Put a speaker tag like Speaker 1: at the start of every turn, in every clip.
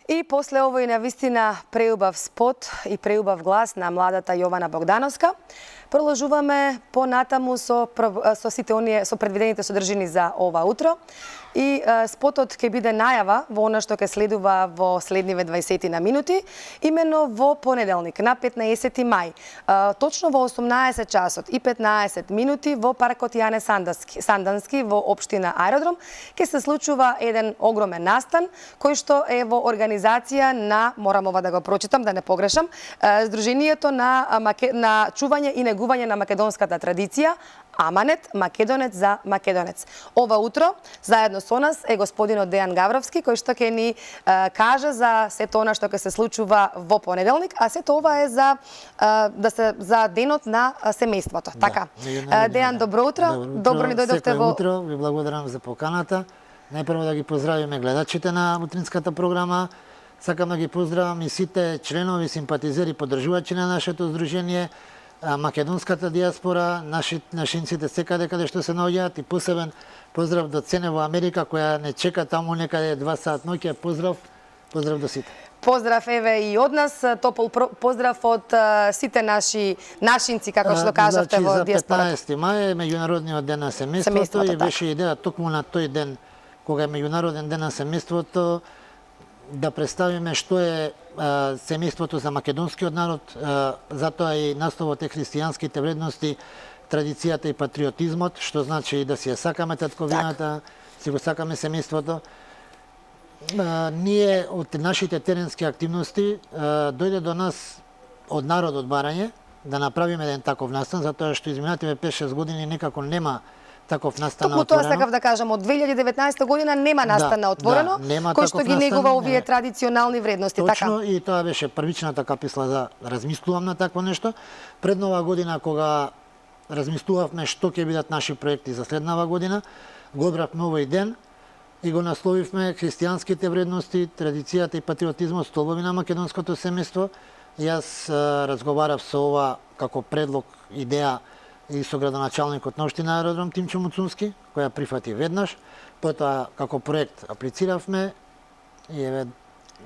Speaker 1: И после овој навистина преубав спот и преубав глас на младата Јована Богдановска, продолжуваме понатаму со сите оние со предвидените содржини за ова утро. И спотот ќе биде најава во она што ќе следува во следниве 20 на минути, имено во понеделник на 15 мај. Точно во 18 часот и 15 минути во паркот Јане Сандански во општина Аеродром ќе се случува еден огромен настан кој што е во организација на, морам ова да го прочитам да не погрешам, Сдруженијето на чување и негување на македонската традиција, Аманет, македонец за македонец. Ова утро, заедно со нас е господинот Дејан Гавровски, кој што ќе ни каже за сето она што ќе се случува во понеделник, а сето ова е за денот на семејството.
Speaker 2: Да,
Speaker 1: така. Дејан, добро утро. Добро ни дојдовте во
Speaker 2: утро. Ви благодарам за поканата. Најпрво да ги поздравиме гледачите на утринската програма. Сакам да ги поздравам и сите членови, симпатизери, поддржувачи на нашето здружение, македонската диаспора, нашинците секаде каде што се наоѓаат, и посебен поздрав до Цене во Америка која не чека таму некаде 2 сат ноќе. Поздрав до сите.
Speaker 1: Поздрав еве и од нас, топол поздрав од сите нашинци, како што кажавте, во диаспората.
Speaker 2: За 15 мај е меѓународниот ден на семејството и беше идеја токму на тој ден, кога е меѓународен ден на семејството, да представиме што е семејството за македонскиот народ, затоа и насловот е христијанските вредности, традицијата и патриотизмот, што значи да си ја сакаме татковината, си го сакаме семејството. Ние од нашите теренски активности дојде до нас од народот барање да направиме еден таков настан, затоа што изминативе 5-6 години некако нема таков настан на отворено.
Speaker 1: Токму тоа сакав да кажам, од 2019 година нема настан на отворено, кој што ги негува овие традиционални вредности.
Speaker 2: Точно,
Speaker 1: така.
Speaker 2: И тоа беше првичната каписла за размислувам на такво нешто. Пред нова година, кога размислувавме што ќе бидат наши проекти за следнава година, го одбравме овој ден и го насловивме христијанските вредности, традицијата и патриотизмот, столбови на македонското семејство. Јас разговарав со ова како предлог, идеја и со градоначалникот на општина Аеродром Тимчо Муцунски, која прифати веднаш. Потоа како проект аплициравме и еве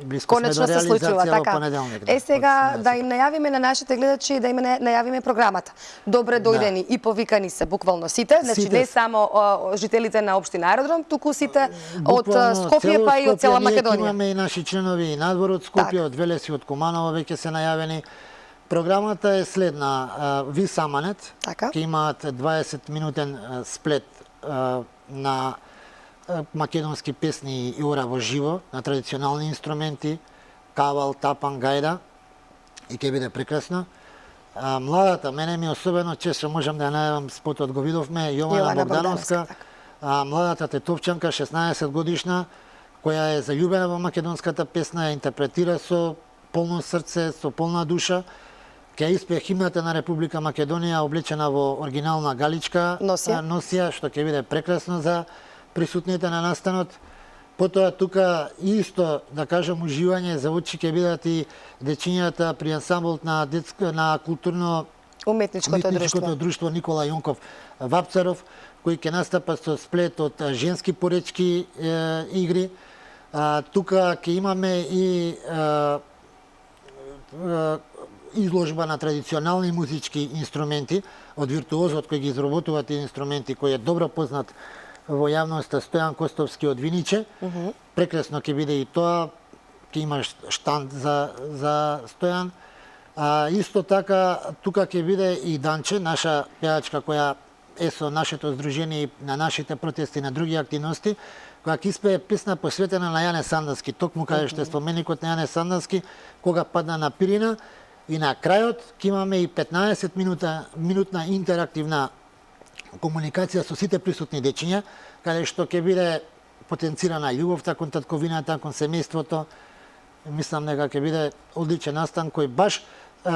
Speaker 2: блиско сме до реализација во понеделник.
Speaker 1: Сега да им најавиме на нашите гледачи, да им најавиме програмата. Добре дојдени и повикани се буквално сите, значи не само жителите на општина Аеродром, туку сите од Скопје па и од цела Македонија.
Speaker 2: Имаме и наши членови и надвор од Скопје, од Велес и од Куманово веќе се најавени. Програмата е следна. Вис Аманет ќе имаат 20-минутен сплет на македонски песни и ора во живо, на традиционални инструменти, кавал, тапан, гајда, и ќе биде прекрасно. Младата, мене ми особено често можам да ја најавам, спотот го видовме, Јована Богдановска, младата тетовчанка, 16 годишна, која е заљубена во македонската песна, ја интерпретира со полно срце, со полна душа. Ќе испее химната на Република Македонија, облечена во оригинална галичка носија, што ќе биде прекрасно за присутните на настанот. Потоа тука исто, да кажам, уживање за очи ќе бидат и дечињата при ансамблот на културно-уметничкото друштво Никола Јонков Вапцаров, кои ќе настапат со сплет од женски поречки игри. Тука ќе имаме и изложба на традиционални музички инструменти од виртуозот кој ги изработува тие инструменти, кој е добро познат во јавноста, Стојан Костовски од Виниче. Прекрасно ќе биде и тоа, ќе има штанд за Стојан. Исто така, тука ќе биде и Данче, наша пејачка која е со нашето здружение и на нашите протести, на други активности, која ќе испее песна посветена на Јане Сандански, токму каде што е споменикот на Јане Сандански, кога падна на Пирина. И на крајот ќе имаме и 15-минутна интерактивна комуникација со сите присутни дечиња, каде што ќе биде потенцирана љубовта кон татковината, кон семејството. Мислам дека ќе биде одличен настан кој баш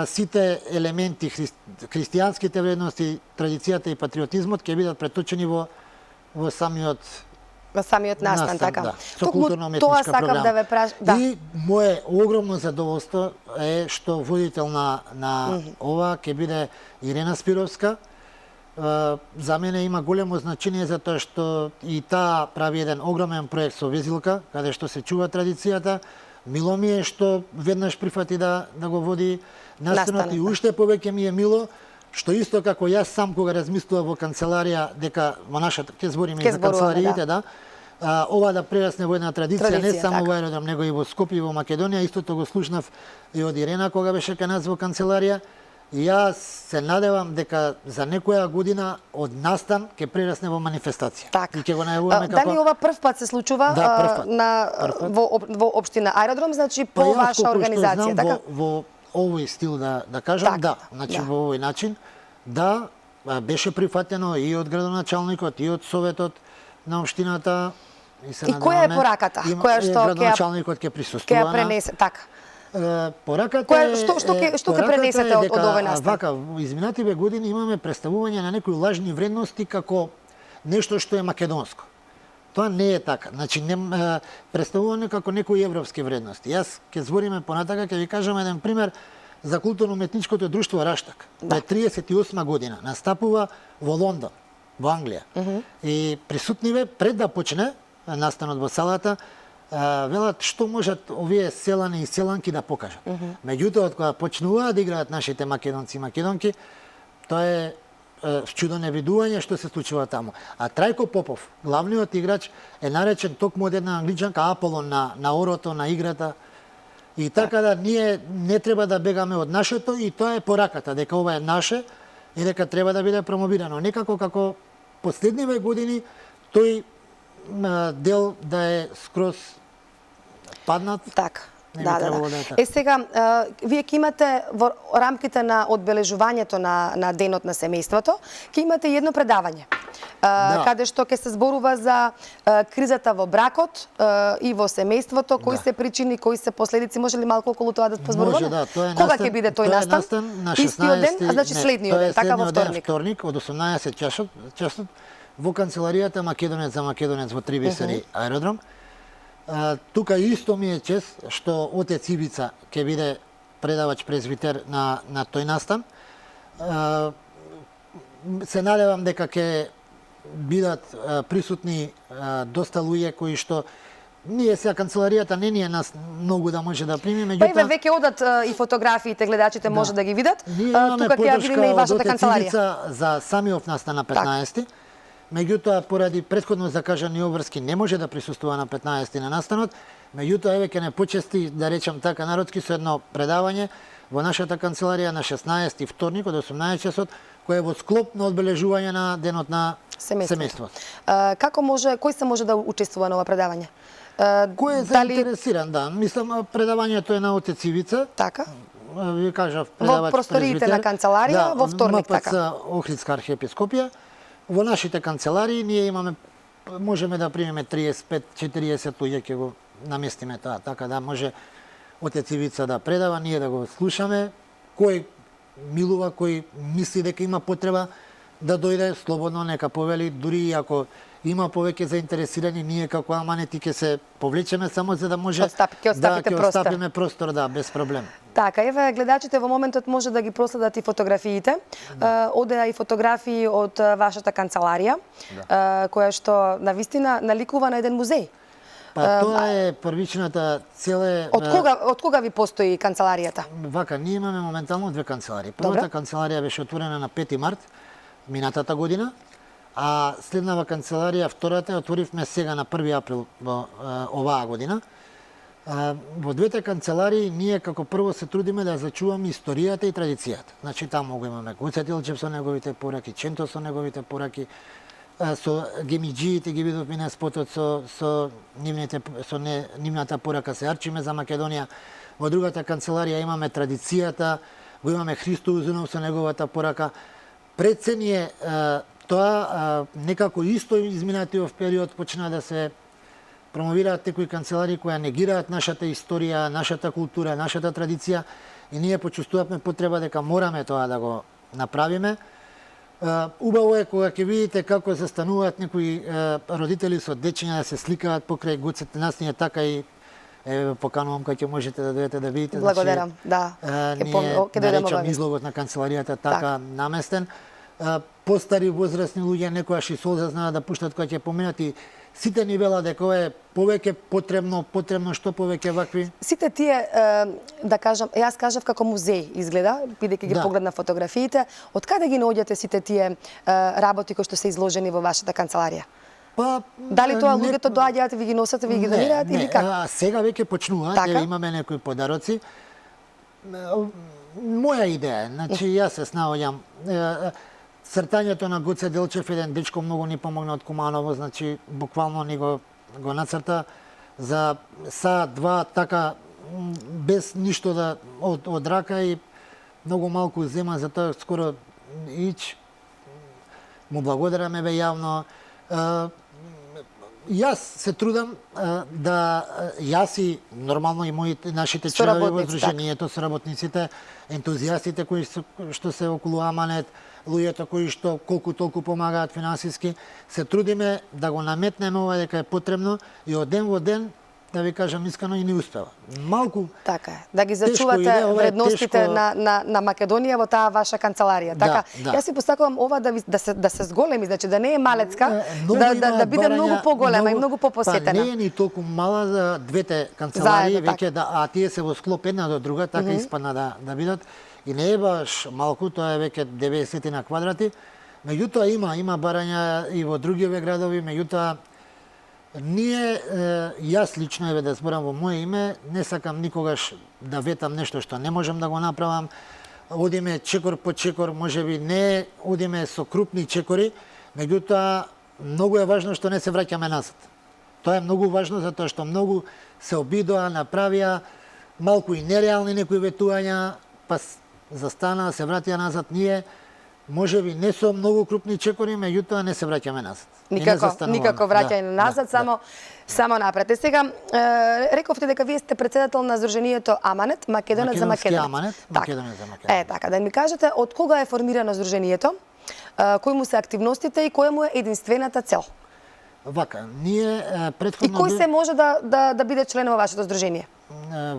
Speaker 2: сите елементи, христијанските вредности, традицијата и патриотизмот ќе бидат преточени во самиот
Speaker 1: настан, така.
Speaker 2: Да, со културно-уметничка програма.
Speaker 1: Да ве
Speaker 2: И мое огромно задоволство е што водител на ова ќе биде Ирена Спировска. За мене има големо значење затоа што и таа прави еден огромен проект со Везилка, каде што се чува традицијата. Мило ми е што веднаш прифати да го води настанот
Speaker 1: Настанот,
Speaker 2: и
Speaker 1: да.
Speaker 2: уште повеќе ми е мило што исто како јас сам кога размислував во канцеларија дека во нашата ќе збориме и
Speaker 1: Ќе
Speaker 2: за
Speaker 1: зборуваме,
Speaker 2: канцелариите, да. Ова да прерасне во една традиција, не
Speaker 1: Традиција,
Speaker 2: само
Speaker 1: така.
Speaker 2: во аеродром, него и во Скопје и во Македонија, истото го слушнав и од Ирена кога беше кај нас во канцеларија. И јас се надевам дека за некоја година од настан ќе прерасне во манифестација.
Speaker 1: Така.
Speaker 2: И ќе го најавуваме како...
Speaker 1: Дали ова прв пат се случува
Speaker 2: Да, прв пат. Прв пат.
Speaker 1: во општина Аеродром, значи
Speaker 2: Па
Speaker 1: по
Speaker 2: јас,
Speaker 1: ваша
Speaker 2: колку што
Speaker 1: организација,
Speaker 2: знам,
Speaker 1: така?
Speaker 2: во овој стил да кажам,
Speaker 1: Така,
Speaker 2: да, значи
Speaker 1: да.
Speaker 2: во овој начин, да, беше прифатено и од градоначалникот, и од советот на општината. И се
Speaker 1: И која е
Speaker 2: надеваме,
Speaker 1: пораката која што
Speaker 2: градоначалникот ќе присуствува
Speaker 1: ќе ја пренесе, така?
Speaker 2: Пораката
Speaker 1: Која-
Speaker 2: е...
Speaker 1: што ќе
Speaker 2: пораката
Speaker 1: пренесете
Speaker 2: е
Speaker 1: од
Speaker 2: дека,
Speaker 1: овој настан?
Speaker 2: Вака, во изминативе години имаме представување на некои лажни вредности како нешто што е македонско. Тоа не е така. Значи, представување како некои европски вредности. Јас ќе збориме понатака, ќе ви кажам еден пример за културно-уметничкото друштво Раштак.
Speaker 1: Да.
Speaker 2: 38 година настапува во Лондон, во Англија. И присутниве пред да почне настанот во салата, велат што можат овие селани и селанки да покажат. Меѓутоа, од кога почнуваат да играат нашите македонци и македонки, тоа е чудо невидување што се случува таму. А Трајко Попов, главниот играч, е наречен токму од една англичанка Аполон на орото, на играта. И така да ние не треба да бегаме од нашето и тоа е пораката, дека ова е наше и дека треба да биде промовирано. Некако како последниве години тој дел да е скроз паднат.
Speaker 1: Така.
Speaker 2: Не би требало да е така.
Speaker 1: Сега, вие ќе имате во рамките на одбележувањето на денот на семејството, ќе имате едно предавање. Каде што ќе се зборува за кризата во бракот и во семејството, кои се причини, кои се последици, може ли малку околу тоа да позборуваме?
Speaker 2: Може, да, тоа е
Speaker 1: Кога
Speaker 2: настан,
Speaker 1: ќе биде тој
Speaker 2: тоа е
Speaker 1: настан?
Speaker 2: настан на 16
Speaker 1: Истиот ден, значи следниот ден, така во вторник.
Speaker 2: Вторник од 18 часот во канцеларијата Македонец за Македонец во Три бисери аеродром. Тука исто ми е чест што отец Ивица ќе биде предавач презвитер на тој настан. Се надевам дека ќе бидат присутни доста луѓе кои што ние сега канцеларијата не ни е нас многу да може да прими,
Speaker 1: Па еве
Speaker 2: меѓутоа
Speaker 1: веќе одат и фотографиите, гледачите може да ги видат.
Speaker 2: ние имаме
Speaker 1: Тука ќе ја видиме и
Speaker 2: поддршка од
Speaker 1: вашата
Speaker 2: отец
Speaker 1: канцеларија.
Speaker 2: Ивица за самиот настан на 15. Меѓутоа, поради претходно закажани обврски не може да присуствува на 15 на настанот. Меѓутоа, еве ќе не почести, да речам така народски, со едно предавање во нашата канцеларија на 16 вторник од 18 часот, кој е во склоп на одбележување на денот на семејството.
Speaker 1: Како може, кој се може да учествува на ова предавање?
Speaker 2: Кој е заинтересиран, да. Мислам, предавањето е на отец Ивица.
Speaker 1: Така.
Speaker 2: Ви кажав,
Speaker 1: Во
Speaker 2: предавач
Speaker 1: просториите
Speaker 2: презвитер.
Speaker 1: на канцеларија, во вторник,
Speaker 2: МПЦ
Speaker 1: така.
Speaker 2: Охридска архиепископија. Во нашите канцеларии ние имаме, можеме да примеме 35-40 луѓе, ќе го наместиме тоа, така да може отец Ивица да предава, ние да го слушаме, кој милува, кој мисли дека има потреба да дојде, слободно нека повели, дури и ако има повеќе заинтересирани, ние како аманети ќе се повлечеме само за да може
Speaker 1: Ќе остапите
Speaker 2: ќе
Speaker 1: простор.
Speaker 2: остапиме простор, да, без проблем.
Speaker 1: Така, еве гледачите во моментот може да ги проследат и фотографиите. Одеа и фотографии од вашата канцеларија, која што навистина наликува на еден музеј.
Speaker 2: Па тоа е првичната цел.
Speaker 1: Од кога ви постои канцеларијата?
Speaker 2: Вака, ние имаме моментално две канцеларии. Првата канцеларија беше отворена на 5 март минатата година, а следнава канцеларија, втората, ја отворивме сега на 1 април во оваа година. Во двете канцеларии ние како прво се трудиме да зачуваме историјата и традицијата. Значи таму го имаме Гоце Тилчев со неговите пораки, Ченто со неговите пораки, со гемиџиите ги видов мине спотот со нивната порака се арчиме за Македонија. Во другата канцеларија имаме традицијата, го имаме Христо Узунов со неговата порака. Пред се ние тоа некако исто изминатиот период почна да се промовираат некои канцеларии кои негираат нашата историја, нашата култура, нашата традиција и ние почувствувавме потреба дека мораме тоа да го направиме. Убаво е кога ќе видите како се стануваат некои родители со дечиња да се сликаат покрај Гоцете, нас ние така и поканувам кога ќе можете да дојдете да видите.
Speaker 1: Благодарам, да.
Speaker 2: Ние наречам излогот на канцеларијата така наместен. Постари возрастни луѓе некојаш и солза знаат да пуштат кога ќе поминат и Сите ни велат дека ова е повеќе потребно што повеќе вакви.
Speaker 1: Сите тие, да кажам, јас кажав како музеј изгледа, бидејќи ги
Speaker 2: Да.
Speaker 1: погледна фотографиите, од каде ги наоѓате сите тие работи кои што се изложени во вашата канцеларија?
Speaker 2: Па
Speaker 1: Дали тоа луѓето доаѓаат, ви ги носат, ви ги донираат или како?
Speaker 2: Сега веќе почнуваат,
Speaker 1: Така?
Speaker 2: имаме некои подароци. Моја идеја, значи јас се снаоѓам. Цртањето на Гоце Делчев, еден дечко многу ни помогна од Куманово, значи буквално ни го нацрта за саат, два, така без ништо да од рака и многу малку зема за тоа скоро ич. Му благодараме ве јавно. Јас се трудам да јас и нормално и нашите членови во здруженијето, соработниците, ентузијастите кои што се околу Аманет, луѓето кои што колку толку помагаат финансиски, се трудиме да го наметнеме ова дека е потребно и од ден во ден, да ви кажам искрено, и не успева. Малку
Speaker 1: Така е, да ги зачувате вредностите на Македонија во таа ваша канцеларија. Така, јас си постакувам ова да се зголеми, значи да не е малецка, да биде многу поголема и многу попосетена.
Speaker 2: Па не е ни толку мала за двете канцеларии, веќе а тие се во склоп една до друга, така испадна да бидат. И не е баш малку, тоа е веќе 90 на квадрати. Меѓутоа има барања и во другиве градови, меѓутоа ние, јас лично еве да зборам во моје име, не сакам никогаш да ветам нешто што не можам да го направам. Одиме чекор по чекор, можеби не одиме со крупни чекори, меѓутоа многу е важно што не се враќаме назад. Тоа е многу важно затоа што многу се обидоа, направија малку и нереални некои ветувања, па застанаа, се вратија назад. Ние можеби не со многу крупни чекори, меѓутоа не се враќаме назад.
Speaker 1: Никако враќање назад, само напред. И сега рековте дека вие сте председател на Сдруженијето Аманет, Македонец за Македонец.
Speaker 2: Аманет, Македонец за Македонец.
Speaker 1: Така, да ми кажете од кога е формирано Сдруженијето, кои му се активностите и која му е единствената цел?
Speaker 2: Вака, ние претходно...
Speaker 1: И кој се може да биде член во вашето Сдружение?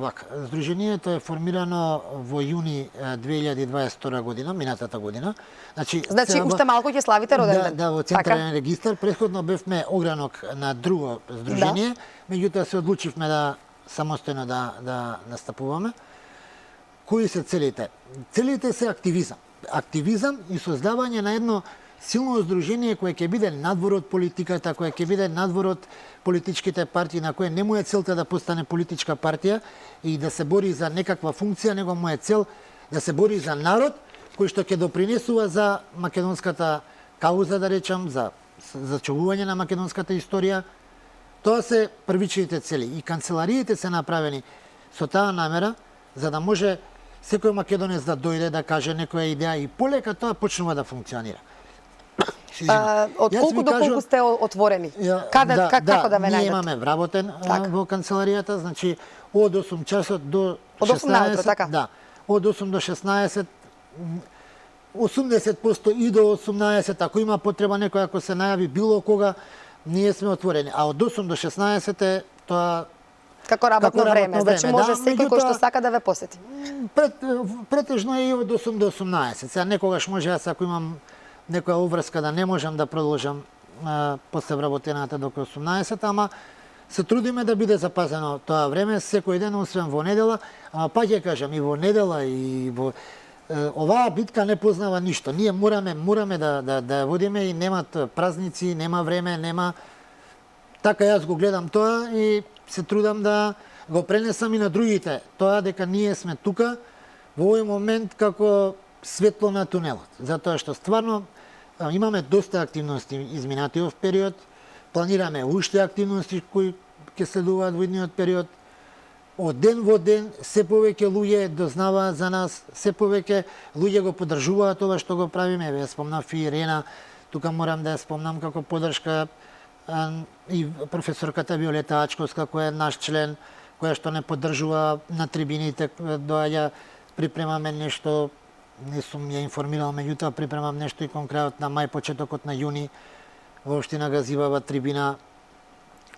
Speaker 2: Вака, Сдруженијето е формирано во јуни 2022 година, минатата година. Значи
Speaker 1: уште малку ќе славите роден ден.
Speaker 2: Да, во централен регистар. Претходно бевме огранок на друго Сдружение, меѓутоа се одлучивме да самостојно да настапуваме. Кои се целите? Целите се активизам. Активизам и создавање на едно силно здружение кое ќе биде надвор од политиката, кое ќе биде надвор од политичките партии, на кое не му е целта да постане политичка партија и да се бори за некаква функција, него му е цел да се бори за народ кој што ќе допринесува за македонската кауза, да речам, за зачувување на македонската историја. Тоа се првичните цели и канцелариите се направени со таа намера за да може секој македонец да дојде да каже некоја идеја и полека тоа почнува да функционира.
Speaker 1: Од колку до колку сте отворени? Како да ме најдете?
Speaker 2: Ние имаме вработен во канцеларијата, значи од 8 часот до 16.
Speaker 1: Од 8 наутро, така?
Speaker 2: Да. Од 8 до 16, 80% и до 18, ако има потреба некој, ако се најави било кога, ние сме отворени. А од 8 до 16 е тоа
Speaker 1: како работно време, значи може секој кој што сака да ве посети.
Speaker 2: Претежно е и од 8 до 18. Сега некогаш може јас ако имам некоја обврска да не можам да продолжам после вработената до 18, ама се трудиме да биде запазено тоа време секој ден, освен во недела, ама пак ќе кажам и во недела и во оваа битка не познава ништо. Ние мораме да ја водиме и немат празници, нема време, нема. Така јас го гледам тоа и се трудам да го пренесам и на другите. Тоа дека ние сме тука во овој момент како светло на тунелот. Затоа што стварно имаме доста активности изминатиот период, планираме уште активности кои ќе следуваат во идниот период. Од ден во ден се повеќе луѓе дознаваат за нас, се повеќе луѓе го поддржуваат ова што го правиме. Ве спомнав и Ирена, тука морам да ја спомнам како поддршка и професорката Виолета Ачковска, која е наш член, која што не поддржува на трибините, доаѓа, припремаме нешто, не сум ја информирал, меѓутоа припремам нешто и кон крајот на мај, почетокот на јуни во општина Газивава трибина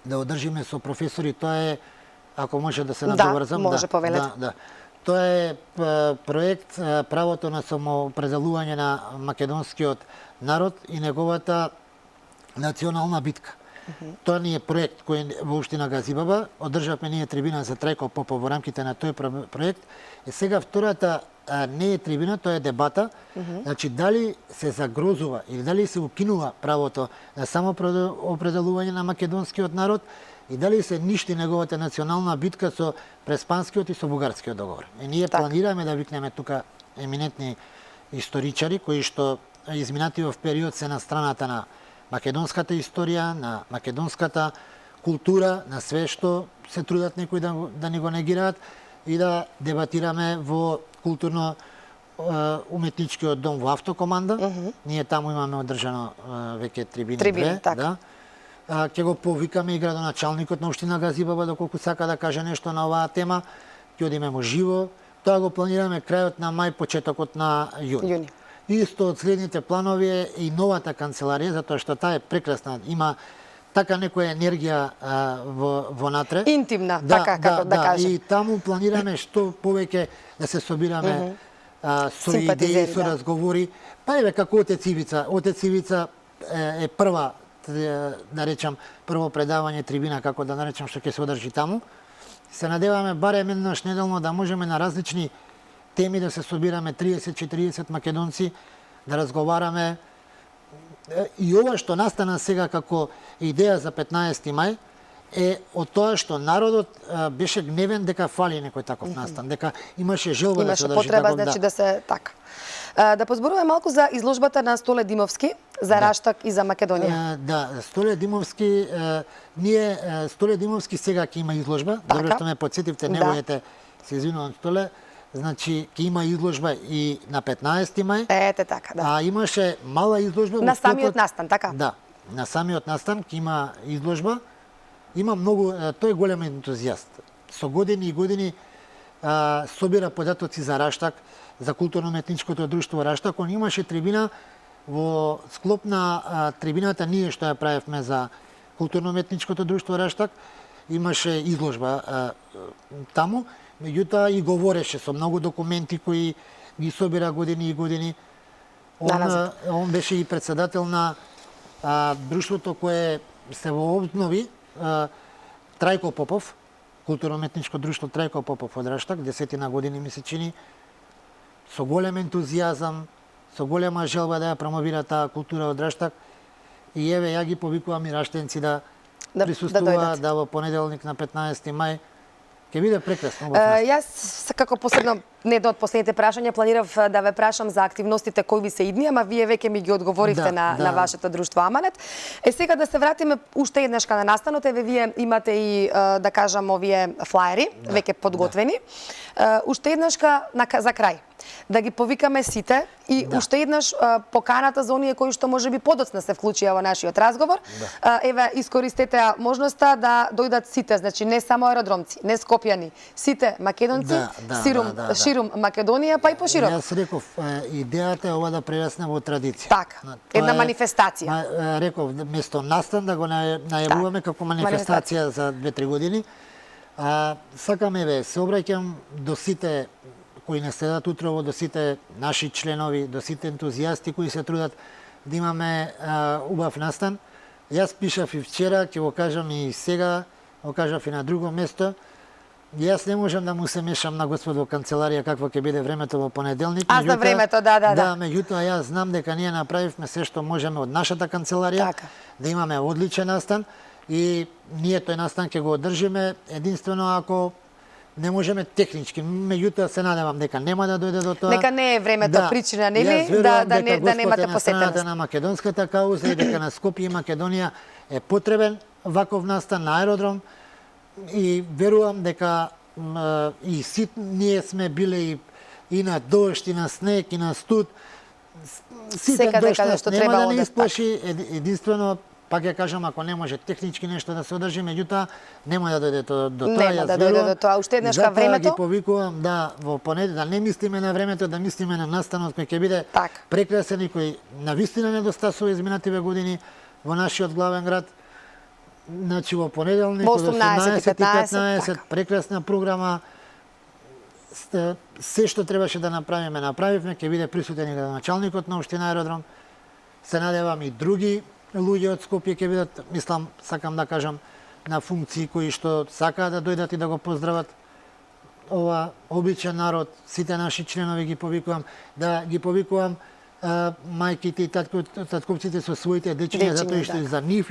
Speaker 2: да одржиме со професори. Тоа е, ако може да се надоврзам,
Speaker 1: може повелете.
Speaker 2: Да. Тоа е проект правото на самоопределување на македонскиот народ и неговата национална битка. Тоа ни е проект кој во општина Газибаба, одржавме ние трибина за Трајко Попов во рамките на тој проект. И сега втората не е трибина, тоа е дебата. Значи, дали се загрозува или дали се укинува правото на самоопределување на македонскиот народ и дали се ништи неговата национална битка со преспанскиот и со бугарскиот договор. И ние планираме да викнеме тука еминентни историчари кои што изминатиот период се на страната на македонската историја, на македонската култура, на све што се трудат некои да ни го негираат и да дебатираме во културно уметничкиот дом во Автокоманда. Ние таму имаме одржано веќе трибини, да. Ќе го повикаме и градоначалникот на општина Газибаба доколку сака да каже нешто на оваа тема. Ќе одиме во живо. Тоа го планираме крајот на мај, почетокот на јуни. Исто од следните планови е и новата канцеларија, затоа што таа е прекрасна. Има така некоја енергија во натре.
Speaker 1: Интимна, така како да кажем.
Speaker 2: И таму планираме што повеќе да се собираме со идеи, со разговори. Па еве како Отец Ивица. Отец Ивица е прва, да речам, прво предавање трибина, како да наречам, што ќе се одржи таму. Се надеваме барем еднаш неделно да можеме на различни теми да се собираме 30-40 македонци, да разговараме. И ова што настана сега како идеја за 15 мај е од тоа што народот беше гневен дека фали некој таков настан, дека имаше желба да се одржи
Speaker 1: потреба,
Speaker 2: таков,
Speaker 1: значи да се така. Да позборуваме малку за изложбата на Столе Димовски за Раштак и за Македонија.
Speaker 2: Да, Столе Димовски, ние Столе Димовски сега ќе има изложба. Добро што ме подсетивте, неговите, се извинувам, Столе. Значи, ќе има изложба и на 15 мај.
Speaker 1: Ете така, да.
Speaker 2: А имаше мала изложба
Speaker 1: на самиот настан, така?
Speaker 2: Да, на самиот настан ќе има изложба. Има многу, тој е голем ентузијаст. Со години и години собира податоци за Раштак, за културно-уметничкото друштво Раштак. Он имаше трибина во склоп на трибината ние што ја правевме за културно-уметничкото друштво Раштак. Имаше изложба таму. Меѓутоа и говореше со многу документи кои ги собира години и години. Он беше и председател на друштвото кое се во обнови, Трајко Попов, културно-уметничко друштво Трајко Попов од Раштак, 10 години ми се чини, со голем ентузијазам, со голема желба да ја промовира таа култура од Раштак. И еве ја ги повикувам и раштенци да присуствуваат во понеделник на 15 мај. Ќе биде прекрасно.
Speaker 1: Јас како посебно не од последните прашања планирав да ве прашам за активностите кои ви се идни, ама вие веќе ми ги одговоривте на вашето друштво Аманет. Сега да се вратиме уште еднаш кај настанот, еве вие имате и да кажам овие флаери веќе подготвени. Уште еднаш за крај. Да ги повикаме сите и уште еднаш поканата за оние кои што можеби подоцна се вклучија во нашиот разговор. Еве искористете можноста да дојдат сите, значи не само аеродромци, не скопјани, сите македонци, ширум Македонија, па и поширок.
Speaker 2: Јас реков, идејата е ова да прерасне во традиција.
Speaker 1: Така, една манифестација.
Speaker 2: Реков, место настан да го најавуваме како манифестација за 2-3 години. Сакам, еве, се обраќам до сите кои не следат утрово, до сите наши членови, до сите ентузијасти кои се трудат да имаме убав настан. Јас пишав и вчера, ќе го кажам и сега, го кажав и на друго место. Јас не можам да му се мешам на Господ во канцеларија какво ќе биде времето во понеделник.
Speaker 1: А за времето, да.
Speaker 2: Да, меѓутоа јас знам дека ние направивме се што можеме од нашата канцеларија, да имаме одличен настан и ние тој настан ќе го одржиме единствено ако не можеме технички, меѓутоа се надевам дека нема да дојде до тоа.
Speaker 1: Дека не е времето причина, нели, да немате посетеност.
Speaker 2: На македонската кауза и дека на Скопје и Македонија е потребен ваков настан на аеродром и верувам дека и ние сме биле и на дожд, и на снег, и на студ. Сите дошта нема да не исплаши, единствено пак ја кажам, ако не може технички нешто да се одржи, меѓутоа нема да дојде до тоа.
Speaker 1: Нема да дојде до тоа. Уште еднаш ка времето.
Speaker 2: Затоа ги повикувам во понеделник, да не мислиме на времето, да мислиме на настанот кој ќе биде прекрасен и кој навистина недостасува изминативе години во нашиот главен град. Значи во понеделник од 18:15 прекрасна програма. Се што требаше да направиме, ќе биде присутен и градоначалникот на општина Аеродром. Се надевам и други луѓе од Скопје ќе бидат, мислам, сакам да кажам, на функции кои што сакаат да дојдат и да го поздрават ова обичен народ, сите наши членови ги повикувам, да ги повикувам мајките и татковците со своите дечиња, затоа што и за нив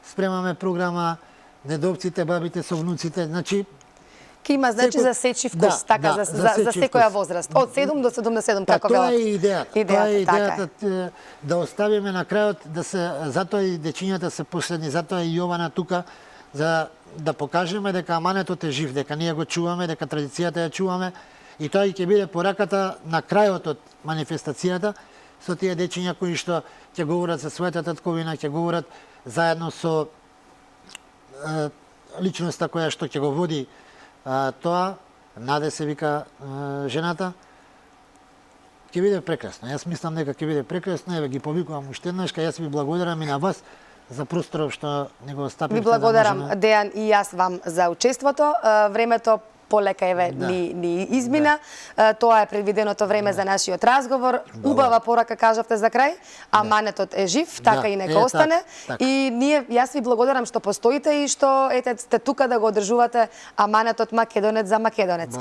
Speaker 2: спремаме програма, недовците, бабите со внуците, значи
Speaker 1: Ке има за сечи вкус, така за секоја возраст, од 7 до 77 како велат.
Speaker 2: Тоа е идејата. Тоа е
Speaker 1: така
Speaker 2: идејата да оставиме на крајот да се затоа и дечињата се последни, затоа и Јована тука за да покажеме дека аманетот е жив, дека ние го чуваме, дека традицијата ја чуваме и тоа и ќе биде пораката на крајот од манифестацијата со тие дечиња кои што ќе говорат за својата татковина, ќе говорат заедно со личноста која што ќе го води тоа, Наде се вика жената, ќе биде прекрасно. Јас мислам дека ќе биде прекрасно, еве ги повикувам уште еднаш, јас ви благодарам и на вас за просторот што не го остапивте.
Speaker 1: Ви благодарам, Дејан, и јас вам за учеството. Времето полека еве ни измина. Тоа е предвиденото време за нашиот разговор. Убава порака кажавте за крај. Аманетот е жив, така и нека остане. И јас ви благодарам што постоите и што сте тука да го одржувате аманетот македонец за македонец.